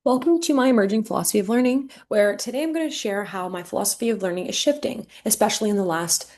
Welcome to my emerging philosophy of learning, where today I'm going to share how my philosophy of learning is shifting, especially in the last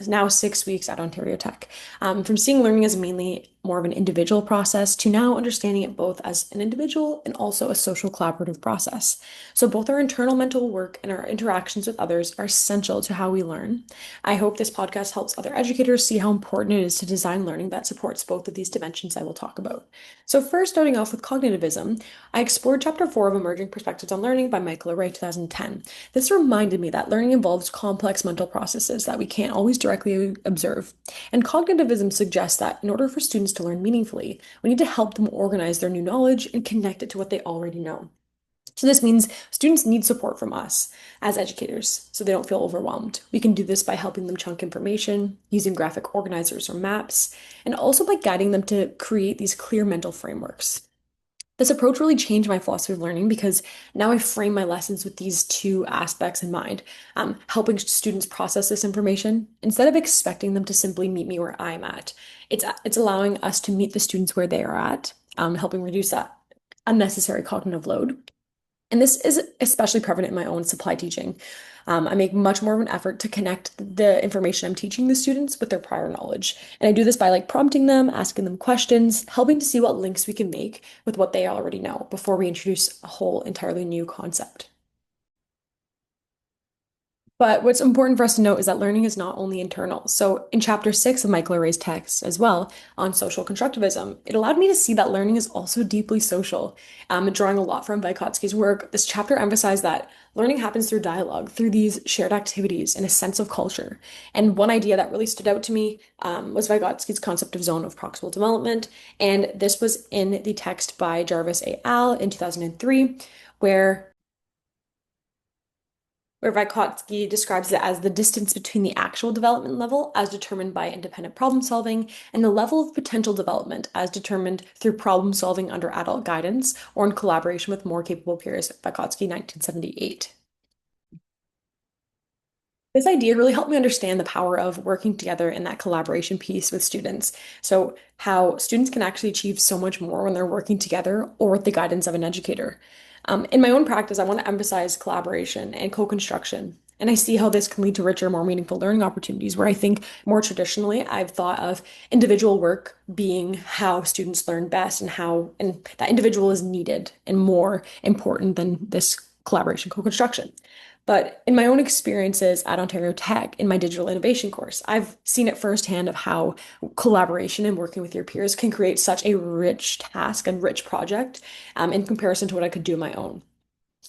now 6 weeks at Ontario Tech. From seeing learning as mainly more of an individual process to now understanding it both as an individual and also a social collaborative process. So both our internal mental work and our interactions with others are essential to how we learn. I hope this podcast helps other educators see how important it is to design learning that supports both of these dimensions I will talk about. So first, starting off with cognitivism. I explored chapter 4 of Emerging Perspectives on Learning by Michael Orey, 2010. This reminded me that learning involves complex mental processes that we can't always directly observe. And cognitivism suggests that in order for students to learn meaningfully, we need to help them organize their new knowledge and connect it to what they already know. So this means students need support from us as educators so they don't feel overwhelmed. We can do this by helping them chunk information, using graphic organizers or maps, and also by guiding them to create these clear mental frameworks. This approach really changed my philosophy of learning because now I frame my lessons with these two aspects in mind, helping students process this information instead of expecting them to simply meet me where I'm at. It's allowing us to meet the students where they are at, helping reduce that unnecessary cognitive load. And this is especially prevalent in my own supply teaching. I make much more of an effort to connect the information I'm teaching the students with their prior knowledge. And I do this by prompting them, asking them questions, helping to see what links we can make with what they already know before we introduce a whole entirely new concept. But what's important for us to note is that learning is not only internal. So in chapter 6 of Michael Orey's text as well on social constructivism, it allowed me to see that learning is also deeply social. Drawing a lot from Vygotski's work, this chapter emphasized that learning happens through dialogue, through these shared activities and a sense of culture. And one idea that really stood out to me was Vygotsky's concept of zone of proximal development. And this was in the text by Jarvis et al. In 2003, where Vygotsky describes it as the distance between the actual development level as determined by independent problem solving and the level of potential development as determined through problem solving under adult guidance or in collaboration with more capable peers, Vygotsky, 1978. This idea really helped me understand the power of working together in that collaboration piece with students. So, how students can actually achieve so much more when they're working together or with the guidance of an educator. In my own practice, I want to emphasize collaboration and co-construction. And I see how this can lead to richer, more meaningful learning opportunities, where I think more traditionally I've thought of individual work being how students learn best and that individual is needed and more important than this collaboration co-construction. But in my own experiences at Ontario Tech in my digital innovation course, I've seen it firsthand of how collaboration and working with your peers can create such a rich task and rich project in comparison to what I could do on my own.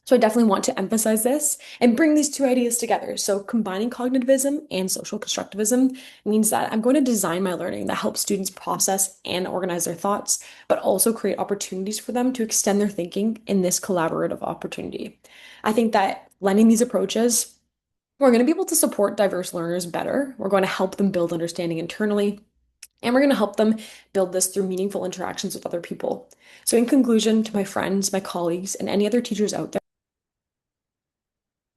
So I definitely want to emphasize this and bring these two ideas together. So combining cognitivism and social constructivism means that I'm going to design my learning that helps students process and organize their thoughts, but also create opportunities for them to extend their thinking in this collaborative opportunity. I think that blending these approaches, we're going to be able to support diverse learners better. We're going to help them build understanding internally, and we're going to help them build this through meaningful interactions with other people. So, in conclusion, to my friends, my colleagues, and any other teachers out there,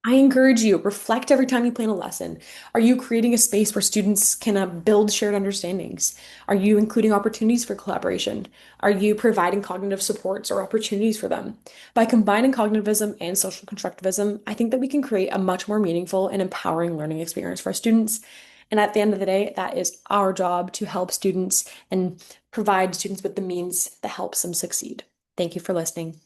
I encourage you, reflect every time you plan a lesson. Are you creating a space where students can build shared understandings? Are you including opportunities for collaboration? Are you providing cognitive supports or opportunities for them? By combining cognitivism and social constructivism, I think that we can create a much more meaningful and empowering learning experience for our students. And at the end of the day, that is our job to help students and provide students with the means that helps them succeed. Thank you for listening.